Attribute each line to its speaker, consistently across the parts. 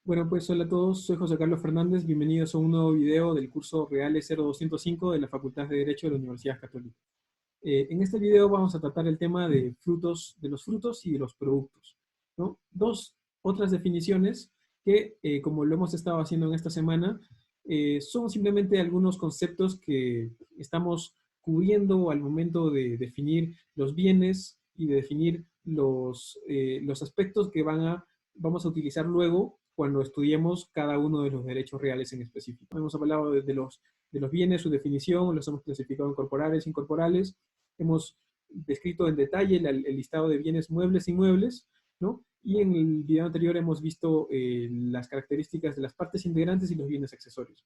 Speaker 1: Bueno, pues hola a todos, soy José Carlos Fernández, bienvenidos a un nuevo video del curso Reales 0205 de la Facultad de Derecho de la Universidad Católica. En este video vamos a tratar el tema de frutos, de los frutos y de los productos, ¿no? Dos otras definiciones que, como lo hemos estado haciendo en esta semana, son simplemente algunos conceptos que estamos cubriendo al momento de definir los bienes y de definir los aspectos que vamos a utilizar luego cuando estudiemos cada uno de los derechos reales en específico. Hemos hablado de los bienes, su definición, los hemos clasificado en corporales, incorporales, hemos descrito en detalle el listado de bienes muebles e inmuebles, ¿no? Y en el video anterior hemos visto las características de las partes integrantes y los bienes accesorios.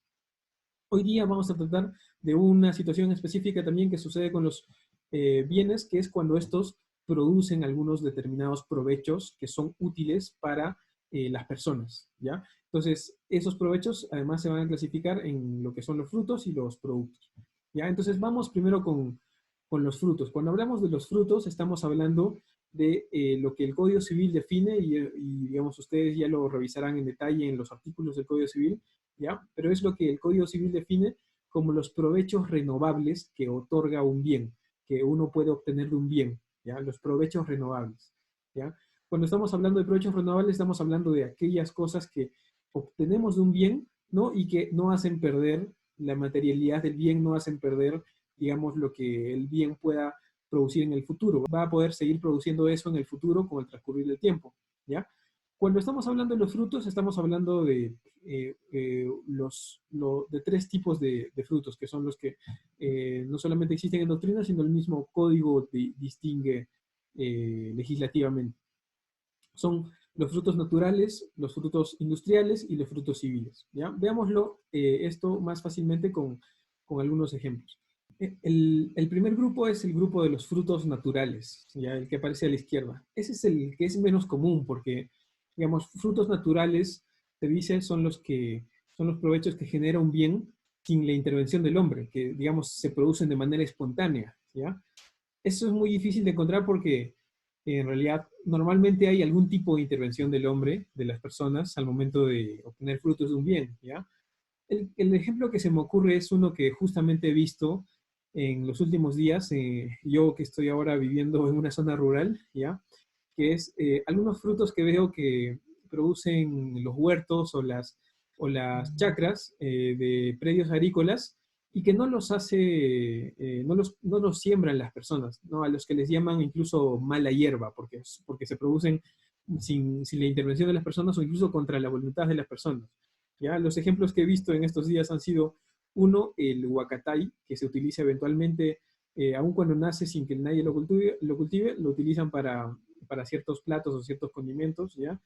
Speaker 1: Hoy día vamos a tratar de una situación específica también que sucede con los bienes, que es cuando estos producen algunos determinados provechos que son útiles para las personas, ¿ya? Entonces, esos provechos además se van a clasificar en lo que son los frutos y los productos, ¿ya? Entonces, vamos primero con los frutos. Cuando hablamos de los frutos, estamos hablando de lo que el Código Civil define digamos, ustedes ya lo revisarán en detalle en los artículos del Código Civil, ¿ya? Pero es lo que el Código Civil define como los provechos renovables que otorga un bien, que uno puede obtener de un bien, ¿ya? Los provechos renovables, ¿ya? Cuando estamos hablando de provechos renovables, estamos hablando de aquellas cosas que obtenemos de un bien, ¿no? Y que no hacen perder la materialidad del bien, no hacen perder, digamos, lo que el bien pueda producir en el futuro. Va a poder seguir produciendo eso en el futuro con el transcurrir del tiempo, ¿ya? Cuando estamos hablando de los frutos, estamos hablando de, de tres tipos de frutos, que son los que no solamente existen en doctrina, sino el mismo código distingue legislativamente. Son los frutos naturales, los frutos industriales y los frutos civiles, ¿ya? Veámoslo esto más fácilmente con algunos ejemplos. El primer grupo es el grupo de los frutos naturales, ¿ya? El que aparece a la izquierda. Ese es el que es menos común porque, digamos, frutos naturales, se dice, son los provechos que genera un bien sin la intervención del hombre, que, digamos, se producen de manera espontánea, ¿ya? Eso es muy difícil de encontrar porque en realidad normalmente hay algún tipo de intervención del hombre, de las personas, al momento de obtener frutos de un bien, ¿ya? El ejemplo que se me ocurre es uno que justamente he visto en los últimos días, yo que estoy ahora viviendo en una zona rural, ¿ya? Que es algunos frutos que veo que producen los huertos o las chacras de predios agrícolas y que no los hace, no los siembran las personas, ¿no? A los que les llaman incluso mala hierba, porque se producen sin la intervención de las personas o incluso contra la voluntad de las personas. ¿Ya? Los ejemplos que he visto en estos días han sido, uno, el huacatay, que se utiliza eventualmente, aun cuando nace sin que nadie lo utilizan para ciertos platos o ciertos condimentos, ¿ya?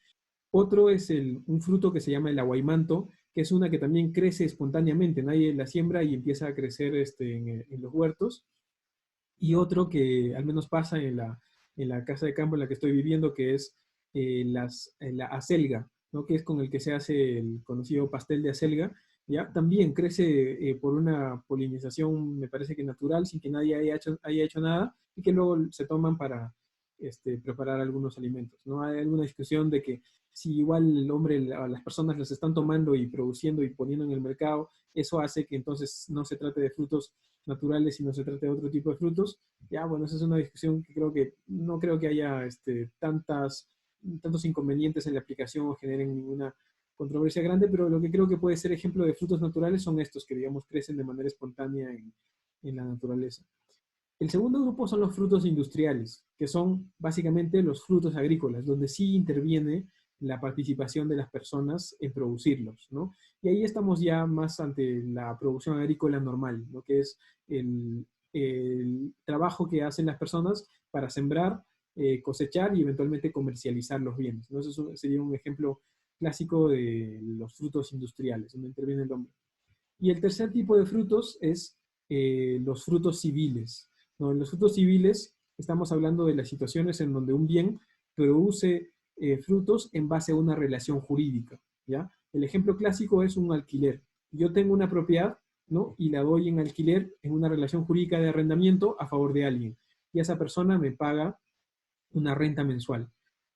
Speaker 1: Otro es un fruto que se llama el aguaymanto, que es una que también crece espontáneamente, nadie la siembra y empieza a crecer en los huertos. Y otro que al menos pasa en la casa de campo en la que estoy viviendo, que es la acelga, ¿no? Que es con el que se hace el conocido pastel de acelga, ¿ya? También crece por una polinización, me parece que natural, sin que nadie haya hecho nada, y que luego se toman para preparar algunos alimentos, ¿no? Hay alguna discusión de que si igual el hombre, las personas los están tomando y produciendo y poniendo en el mercado, eso hace que entonces no se trate de frutos naturales y no se trate de otro tipo de frutos. Ya, bueno, esa es una discusión que no creo que haya tantos inconvenientes en la aplicación o generen ninguna controversia grande, pero lo que creo que puede ser ejemplo de frutos naturales son estos que, digamos, crecen de manera espontánea en la naturaleza. El segundo grupo son los frutos industriales, que son básicamente los frutos agrícolas, donde sí interviene la participación de las personas en producirlos, ¿no? Y ahí estamos ya más ante la producción agrícola normal, lo que es el trabajo que hacen las personas para sembrar, cosechar y eventualmente comercializar los bienes, ¿no? Eso sería un ejemplo clásico de los frutos industriales, donde interviene el hombre. Y el tercer tipo de frutos es los frutos civiles, ¿no? En los frutos civiles estamos hablando de las situaciones en donde un bien produce frutos en base a una relación jurídica, ¿ya? El ejemplo clásico es un alquiler. Yo tengo una propiedad, ¿no? Y la doy en alquiler en una relación jurídica de arrendamiento a favor de alguien. Y esa persona me paga una renta mensual.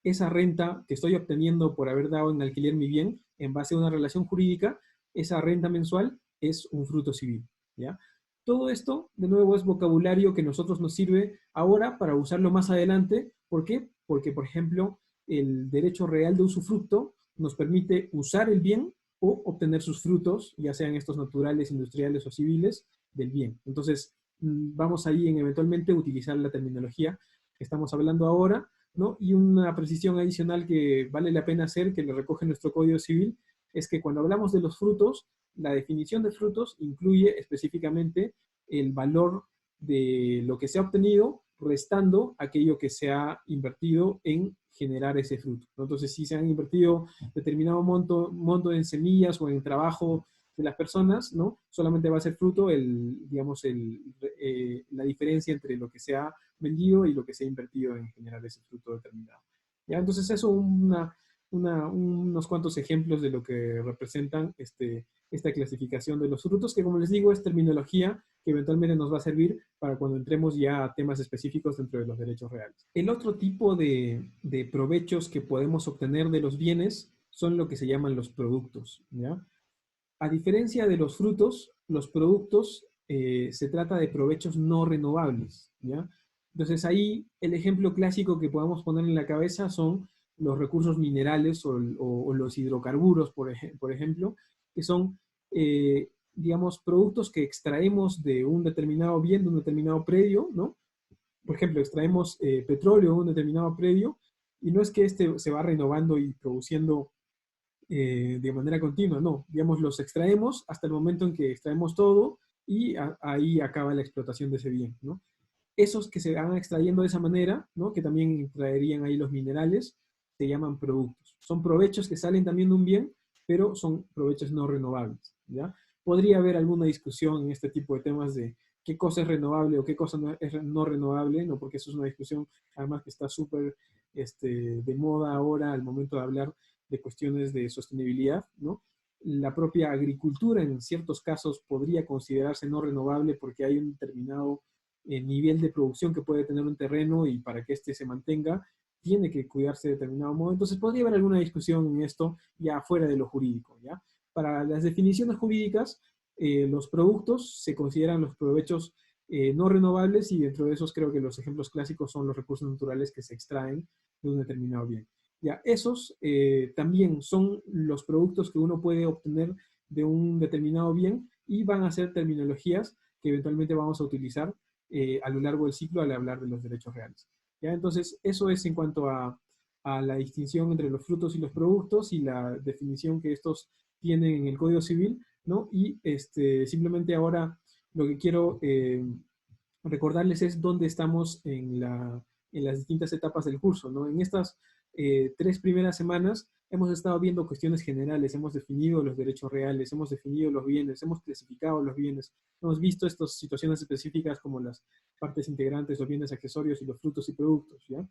Speaker 1: esa renta que estoy obteniendo por haber dado en alquiler mi bien, en base a una relación jurídica, esa renta mensual es un fruto civil, ¿ya? Todo esto, de nuevo, es vocabulario que a nosotros nos sirve ahora para usarlo más adelante. ¿Por qué? Porque, por ejemplo, el derecho real de usufructo nos permite usar el bien o obtener sus frutos, ya sean estos naturales, industriales o civiles, del bien. Entonces, vamos ahí en eventualmente utilizar la terminología que estamos hablando ahora, ¿no? Y una precisión adicional que vale la pena hacer, que lo recoge nuestro Código Civil, es que cuando hablamos de los frutos, la definición de frutos incluye específicamente el valor de lo que se ha obtenido restando aquello que se ha invertido en generar ese fruto, ¿no? Entonces, si se han invertido determinado monto en semillas o en trabajo de las personas, ¿no? Solamente va a ser fruto digamos, la diferencia entre lo que se ha vendido y lo que se ha invertido en generar ese fruto determinado. ¿Ya? Entonces, eso unos cuantos ejemplos de lo que representan esta clasificación de los frutos, que como les digo, es terminología que eventualmente nos va a servir para cuando entremos ya a temas específicos dentro de los derechos reales. El otro tipo de provechos que podemos obtener de los bienes son lo que se llaman los productos, ¿ya? A diferencia de los frutos, los productos se trata de provechos no renovables, ¿ya? Entonces ahí el ejemplo clásico que podemos poner en la cabeza son los recursos minerales o los hidrocarburos, por ejemplo, que son, digamos, productos que extraemos de un determinado bien, de un determinado predio, ¿no? Por ejemplo, extraemos petróleo de un determinado predio y no es que este se va renovando y produciendo de manera continua, no, digamos, los extraemos hasta el momento en que extraemos todo y ahí acaba la explotación de ese bien, ¿no? Esos que se van extrayendo de esa manera, ¿no? Que también traerían ahí los minerales, se llaman productos. Son provechos que salen también de un bien, pero son provechos no renovables, ¿ya? Podría haber alguna discusión en este tipo de temas de qué cosa es renovable o qué cosa no es no renovable, ¿no? Porque eso es una discusión además que está súper de moda ahora al momento de hablar de cuestiones de sostenibilidad, ¿no? La propia agricultura en ciertos casos podría considerarse no renovable porque hay un determinado nivel de producción que puede tener un terreno y para que éste se mantenga tiene que cuidarse de determinado modo. Entonces podría haber alguna discusión en esto ya fuera de lo jurídico, ¿ya? Para las definiciones jurídicas, los productos se consideran los provechos no renovables y dentro de esos creo que los ejemplos clásicos son los recursos naturales que se extraen de un determinado bien. Ya, esos también son los productos que uno puede obtener de un determinado bien y van a ser terminologías que eventualmente vamos a utilizar a lo largo del ciclo al hablar de los derechos reales. ¿Ya? Entonces, eso es en cuanto a la distinción entre los frutos y los productos y la definición que estos tienen en el Código Civil, ¿no? Y simplemente ahora lo que quiero recordarles es dónde estamos en las distintas etapas del curso, ¿no? En estas 3 primeras semanas hemos estado viendo cuestiones generales, hemos definido los derechos reales, hemos definido los bienes, hemos clasificado los bienes, hemos visto estas situaciones específicas como las partes integrantes, los bienes accesorios y los frutos y productos, ¿ya?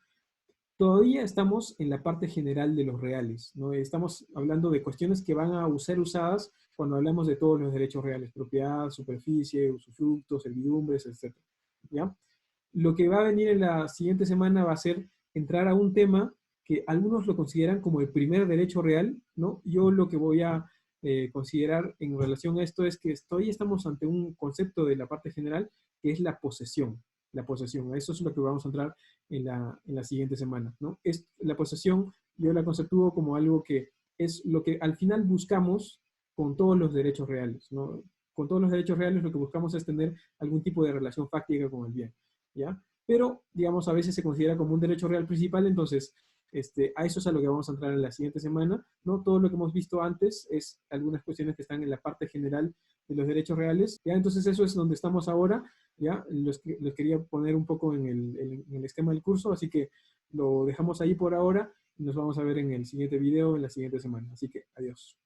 Speaker 1: Todavía estamos en la parte general de los reales, ¿no? Estamos hablando de cuestiones que van a ser usadas cuando hablamos de todos los derechos reales, propiedad, superficie, usufructos, servidumbres, etc. ¿Ya? Lo que va a venir en la siguiente semana va a ser entrar a un tema que algunos lo consideran como el primer derecho real, ¿no? Yo lo que voy a considerar en relación a esto es que todavía estamos ante un concepto de la parte general que es la posesión. La posesión, a eso es lo que vamos a entrar en la siguiente semana, ¿no? La posesión yo la conceptúo como algo que es lo que al final buscamos con todos los derechos reales, ¿no? Con todos los derechos reales lo que buscamos es tener algún tipo de relación fáctica con el bien, ¿ya? Pero, digamos, a veces se considera como un derecho real principal, entonces, a eso es a lo que vamos a entrar en la siguiente semana, ¿no? Todo lo que hemos visto antes es algunas cuestiones que están en la parte general de los derechos reales, ¿ya? Entonces eso es donde estamos ahora, ¿ya? Los quería poner un poco en el esquema del curso, así que lo dejamos ahí por ahora y nos vamos a ver en el siguiente video en la siguiente semana. Así que, adiós.